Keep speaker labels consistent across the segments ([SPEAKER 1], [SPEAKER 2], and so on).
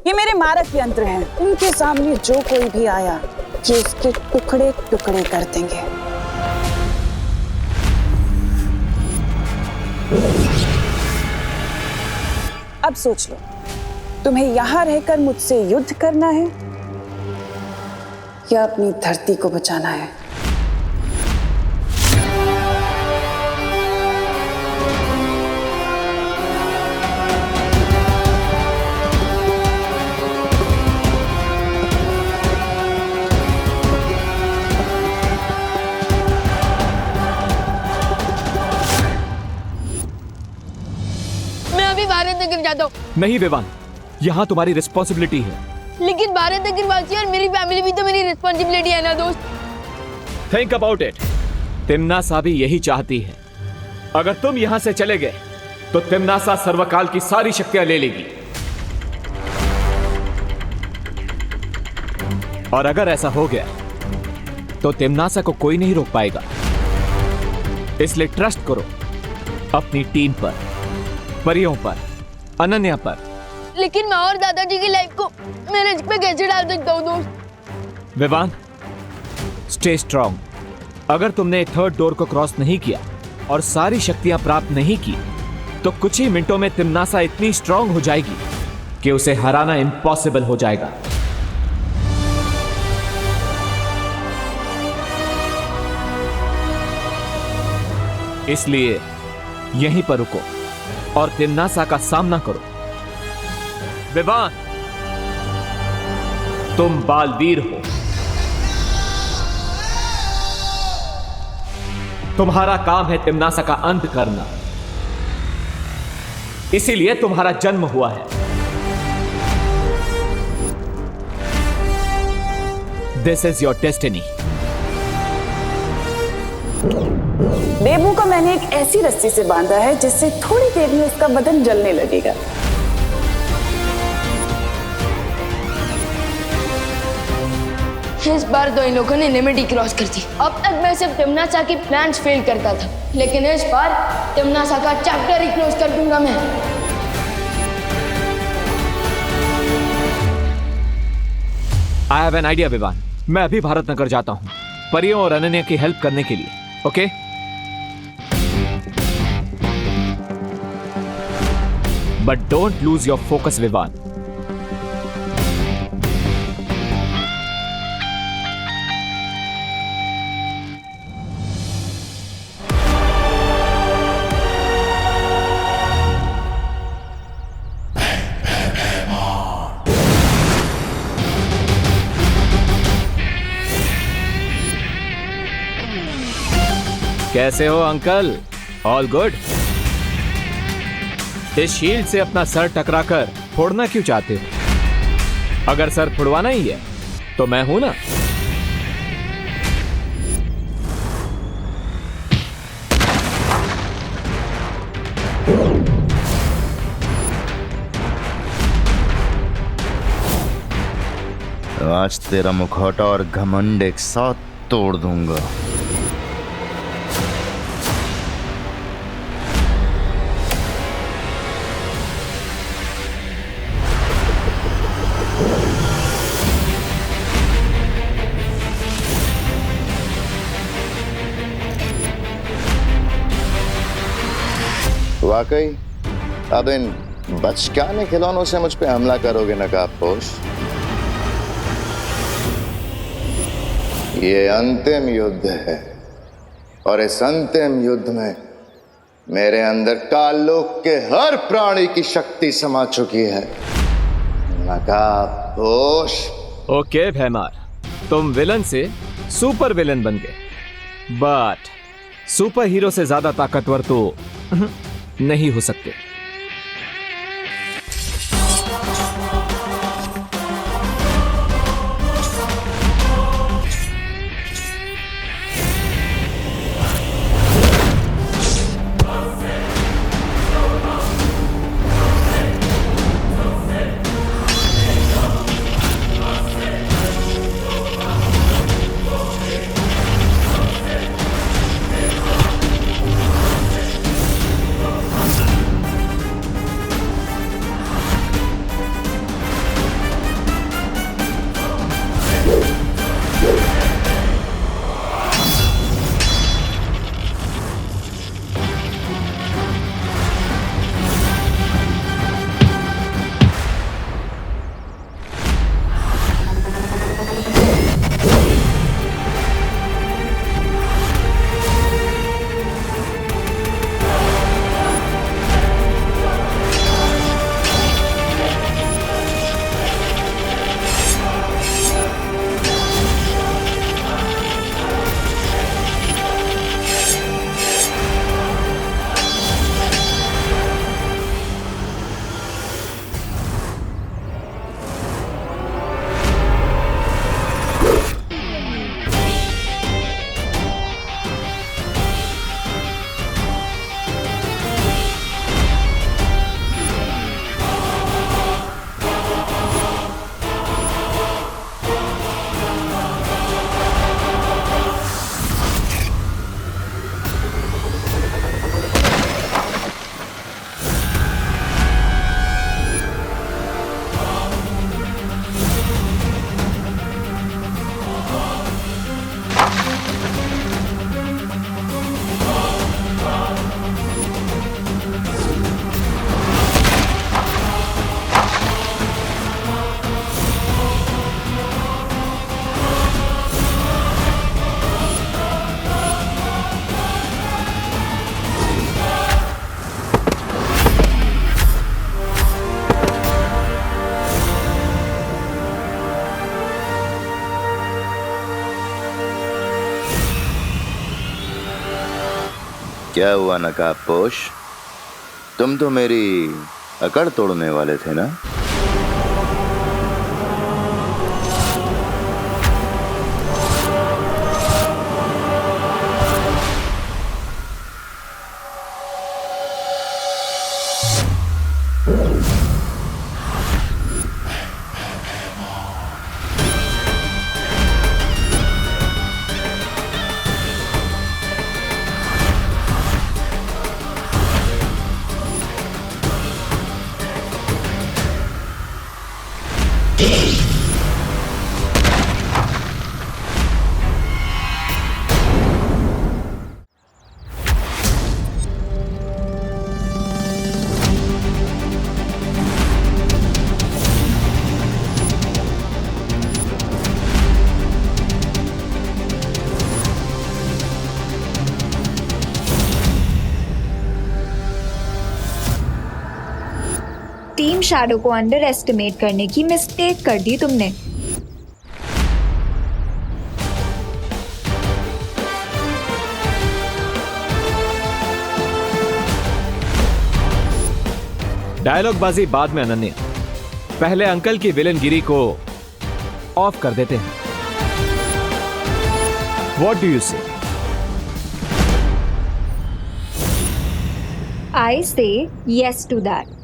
[SPEAKER 1] ये मेरे मारक यंत्र हैं। उनके सामने जो कोई भी आया ये इसके टुकड़े टुकड़े कर देंगे। अब सोच लो, तुम्हें यहां रहकर मुझसे युद्ध करना है या अपनी धरती को बचाना है?
[SPEAKER 2] भारत नगर जाता हूँ।
[SPEAKER 3] नहीं विवान, यहाँ तुम्हारी रिस्पॉन्सिबिलिटी है।
[SPEAKER 2] लेकिन भारत नगर वासी और मेरी फैमिली भी तो मेरी रिस्पॉन्सिबिलिटी है ना दोस्त।
[SPEAKER 3] Think about it. तिम्नासा भी यही चाहती है। अगर तुम यहाँ से चले गए तो तिम्नासा सर्वकाल की सारी शक्तियां ले लेगी, और अगर ऐसा हो गया तो तिम्नासा को कोई नहीं रोक पाएगा। इसलिए ट्रस्ट करो अपनी टीम पर, परियों पर, अनन्या पर।
[SPEAKER 2] लेकिन मैं और दादाजी की लाइफ को मैं रिस्क पे कैसे डाल सकता हूँ दोस्त?
[SPEAKER 3] Vivaan, stay strong. अगर तुमने थर्ड डोर को क्रॉस नहीं किया और सारी शक्तियां प्राप्त नहीं की तो कुछ ही मिनटों में तिम्नासा इतनी स्ट्रांग हो जाएगी कि उसे हराना इम्पॉसिबल हो जाएगा। इसलिए यहीं पर रुको और तिम्नासा का सामना करो। विवान, तुम बालवीर हो। तुम्हारा काम है तिम्नासा का अंत करना, इसीलिए तुम्हारा जन्म हुआ है। This is your destiny.
[SPEAKER 1] Bebu को मैंने एक ऐसी रस्सी से बांधा है जिससे थोड़ी देर में उसका बदन जलने लगेगा।
[SPEAKER 2] इस बार तो इन लोगों ने लिमिट ही क्रॉस कर दी। अब तक मैं सिर्फ तिम्नासा की प्लान्स फेल करता था, लेकिन इस बार तिम्नासा का चैप्टर ही क्लोज कर दूंगा मैं।
[SPEAKER 3] I have an idea Vivaan. मैं अभी भारत नगर जाता हूं परियों और अनन्या की हेल्प करने के लिए। Okay? But don't lose your focus Vivaan. कैसे हो अंकल? All good? इस शील्ड से अपना सर टकराकर फोड़ना क्यों चाहते हो? अगर सर फोड़वाना ही है तो मैं हूं ना।
[SPEAKER 4] आज तेरा मुखौटा और घमंड एक साथ तोड़ दूंगा। वाकई अब इन बचकाने खिलौनों से मुझ पे हमला करोगे नकाबपोश? ये अंतिम युद्ध है और इस अंतिम युद्ध में मेरे अंदर काललोक के हर प्राणी की शक्ति समा चुकी है नकाबपोश।
[SPEAKER 3] ओके भैमार, तुम विलन से सुपर विलन बन गए, बट सुपर हीरो से ज्यादा ताकतवर तो नहीं हो सकते।
[SPEAKER 4] क्या हुआ नकाबपोश, तुम तो मेरी अकड़ तोड़ने वाले थे ना?
[SPEAKER 5] टीम शैडो को अंडर एस्टिमेट करने की मिस्टेक कर दी तुमने।
[SPEAKER 3] डायलॉग बाजी बाद में अनन्या, पहले अंकल की विलनगिरी को ऑफ कर देते हैं। व्हाट डू यू से?
[SPEAKER 5] आई से यस टू दैट।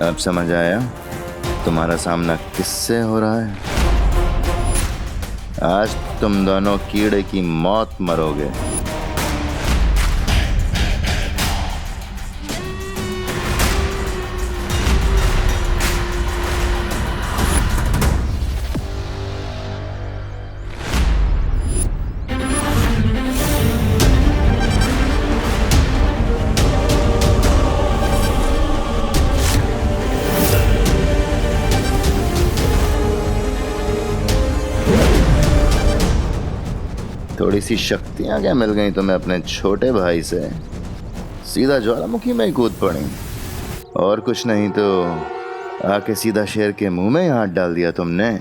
[SPEAKER 4] अब समझ आया तुम्हारा सामना किससे हो रहा है? आज तुम दोनों कीड़े की मौत मरोगे। थोड़ी सी शक्तियां क्या मिल गई तुम्हें अपने छोटे भाई से? सीधा ज्वालामुखी में ही कूद पड़ी। और कुछ नहीं तो आके सीधा शेर के मुंह में ही हाथ डाल दिया तुमने।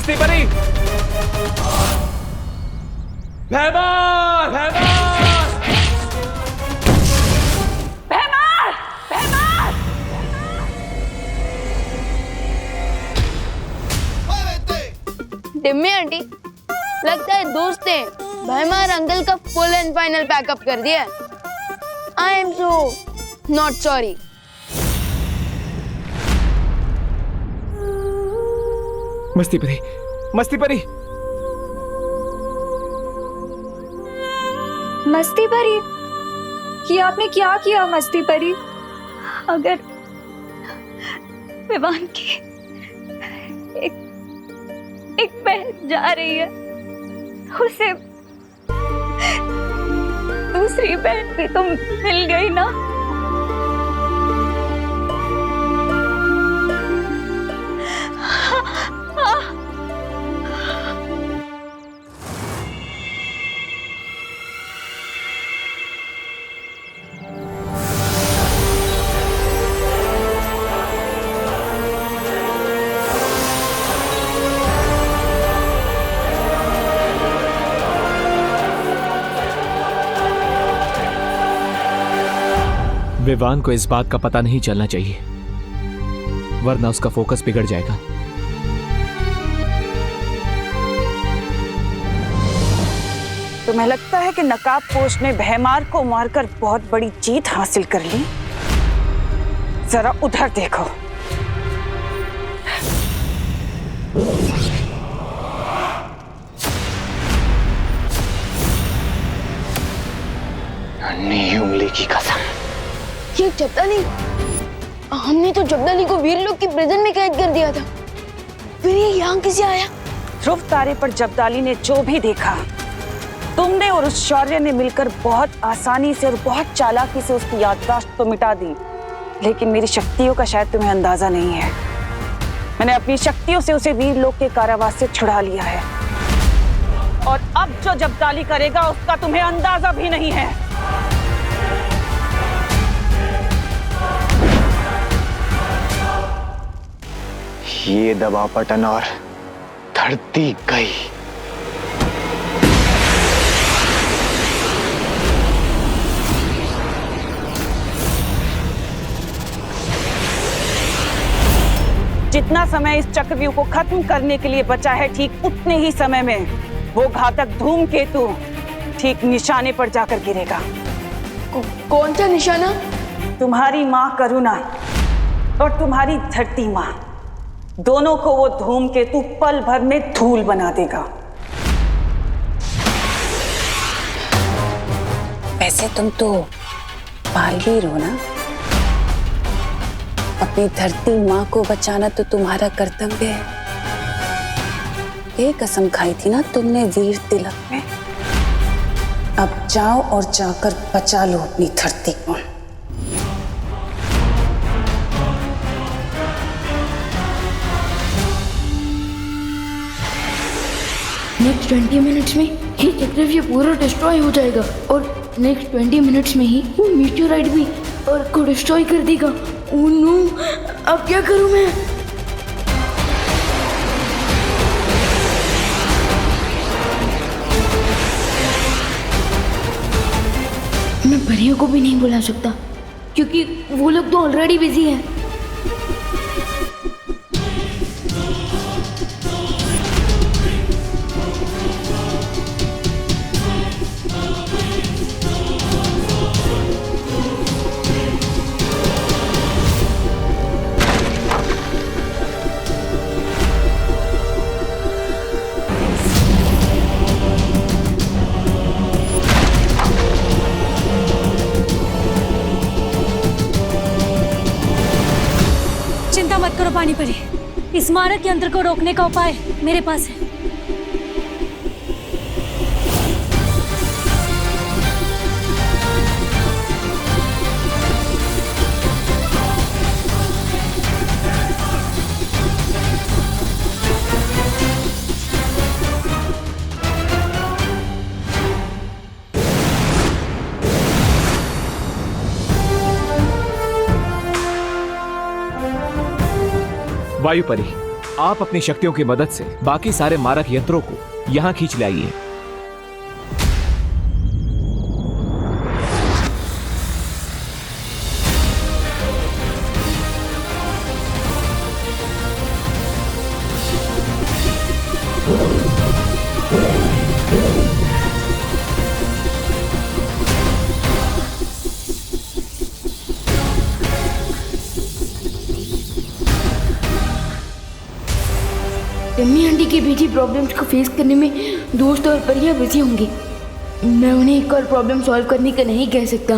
[SPEAKER 3] मस्ती परी, भैमार, भैमार,
[SPEAKER 1] भैमार, भैमार।
[SPEAKER 2] टिम्मी आंटी, लगता है दोस्त ने भैमार अंकल का फुल एंड फाइनल पैकअप कर दिया। I am so not sorry.
[SPEAKER 3] मस्ती परी, मस्ती परी।
[SPEAKER 5] मस्ती परी, ये आपने क्या किया मस्ती परी? अगर विवान की एक बहन जा रही है, उसे दूसरी बहन भी तो मिल गई ना।
[SPEAKER 3] विवान को इस बात का पता नहीं चलना चाहिए, वरना उसका फोकस बिगड़ जाएगा।
[SPEAKER 1] तुम्हें लगता है कि नकाबपोश ने भैमार को मारकर बहुत बड़ी जीत हासिल कर ली? जरा उधर देखो।
[SPEAKER 6] नन्ही उंगली की कसम,
[SPEAKER 2] ये जब्दाली, हमने तो जब्दाली को वीर लोग की प्रिजन में कैद कर दिया था, फिर ये यहाँ कैसे आया?
[SPEAKER 1] ध्रुव तारे पर जब्दाली ने जो भी देखा, तुमने और उस शौर्य ने मिलकर बहुत आसानी से और बहुत चालाकी से उसकी याददाश्त तो मिटा दी, लेकिन मेरी शक्तियों का शायद तुम्हें अंदाजा नहीं है। मैंने अपनी शक्तियों से उसे वीर लोक के कारावास से छुड़ा लिया है, और अब जो जब्दाली करेगा उसका तुम्हें अंदाजा भी नहीं है।
[SPEAKER 6] ये दबा पटन और धरती गई।
[SPEAKER 1] जितना समय इस चक्रव्यूह को खत्म करने के लिए बचा है, ठीक उतने ही समय में वो घातक धूमकेतु ठीक निशाने पर जाकर गिरेगा।
[SPEAKER 2] कौन सा निशाना?
[SPEAKER 1] तुम्हारी माँ करुणा और तुम्हारी धरती माँ, दोनों को वो धूमकेतु पल भर में धूल बना देगा। वैसे तुम तो बालवीर हो ना? अपनी धरती माँ को बचाना तो तुम्हारा कर्तव्य है। ये कसम खाई थी ना तुमने वीर तिलक में। अब जाओ और जाकर बचा लो अपनी धरती को।
[SPEAKER 2] नेक्स्ट 20 मिनट्स में ये चक्रव्यूह पूरा डिस्ट्रॉय हो जाएगा, और नेक्स्ट 20 मिनट्स में ही वो मीटियोराइट भी अर्थ को डिस्ट्रॉय कर देगा। ओह नो, अब क्या करूं मैं? मैं परियों को भी नहीं बुला सकता, क्योंकि वो लोग तो ऑलरेडी बिजी हैं।
[SPEAKER 7] चिंता मत करो पानी परी, इस मारक यंत्र को रोकने का उपाय मेरे पास है।
[SPEAKER 3] वायु परी, आप अपनी शक्तियों की मदद से बाकी सारे मारक यंत्रों को यहाँ खींच लाइए।
[SPEAKER 2] टिम्मी आंटी की भेजी प्रॉब्लम्स को फेस करने में दोस्त और परियां बिजी होंगी। मैं उन्हें एक और प्रॉब्लम सॉल्व करने का नहीं कह सकता।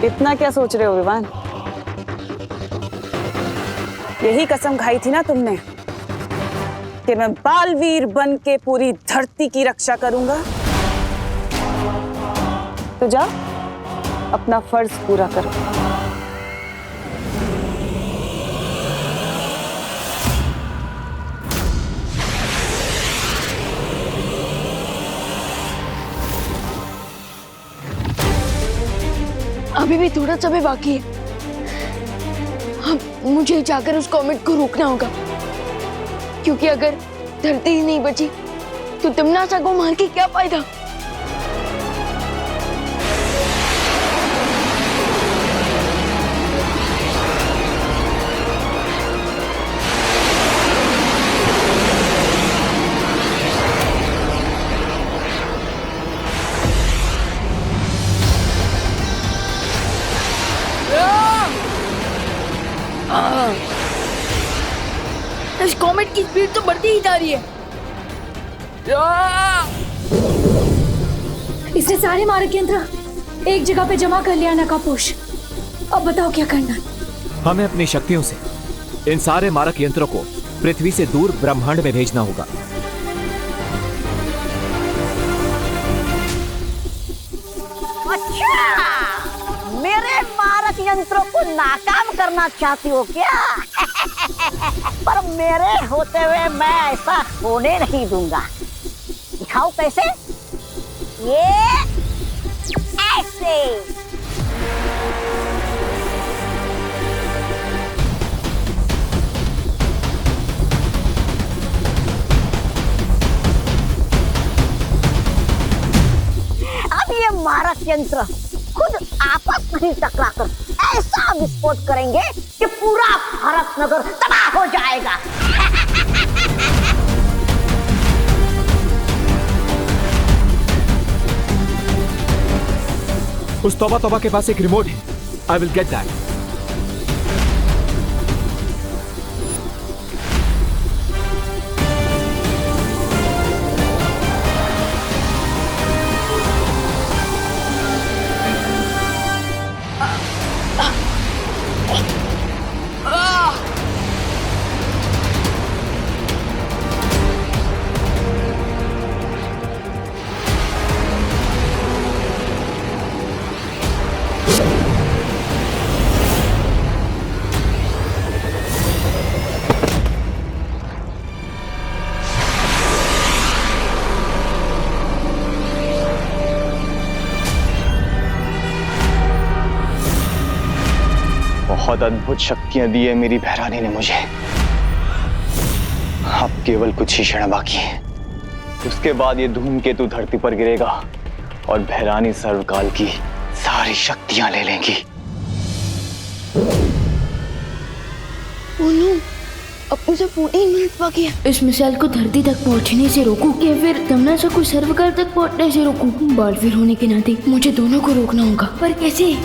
[SPEAKER 1] इतना क्या सोच रहे हो विवान? यही कसम खाई थी ना तुमने कि मैं बालवीर बन के पूरी धरती की रक्षा करूंगा। तो जा अपना फर्ज पूरा करो।
[SPEAKER 2] अभी भी थोड़ा समय बाकी है। अब मुझे जाकर उस कॉमेट को रोकना होगा, क्योंकि अगर धरती ही नहीं बची तो तिम्नासा को मार के क्या फायदा। इस कॉमेट की स्पीड तो बढ़ती ही जा रही है।
[SPEAKER 7] इसने सारे मारक यंत्र एक जगह पे जमा कर लिया नकापोश। अब बताओ क्या करना।
[SPEAKER 3] हमें अपनी शक्तियों से इन सारे मारक यंत्रों को पृथ्वी से दूर ब्रह्मांड में भेजना होगा।
[SPEAKER 8] अच्छा, मेरे मारक यंत्रों को नाकाम करना चाहती हो क्या? पर मेरे होते हुए मैं ऐसा होने नहीं दूंगा। दिखाओ कैसे? ये ऐसे। अब ये मारक यंत्र खुद आपस में ही टकराकर ऐसा विस्फोट करेंगे कि पूरा भारत नगर तबाह हो जाएगा।
[SPEAKER 3] उस तौबा तौबा के पास एक रिमोट है। I will get that.
[SPEAKER 6] बहुत अद्भुत शक्तियां दी है मेरी भैरानी ने मुझे। अब केवल कुछ ही क्षण बाकी है, उसके बाद ये धूमकेतु धरती पर गिरेगा और भैरानी सर्वकाल की सारी शक्तियां ले लेंगी।
[SPEAKER 2] अब मुझे 14 मिनट बाकी है। इस मिसाइल को धरती तक पहुंचने से रोकूं या फिर तिम्नासा को सर्वकाल तक पहुंचने से रोकूं? बालवीर होने के नाते मुझे दोनों को रोकना होगा, पर कैसे?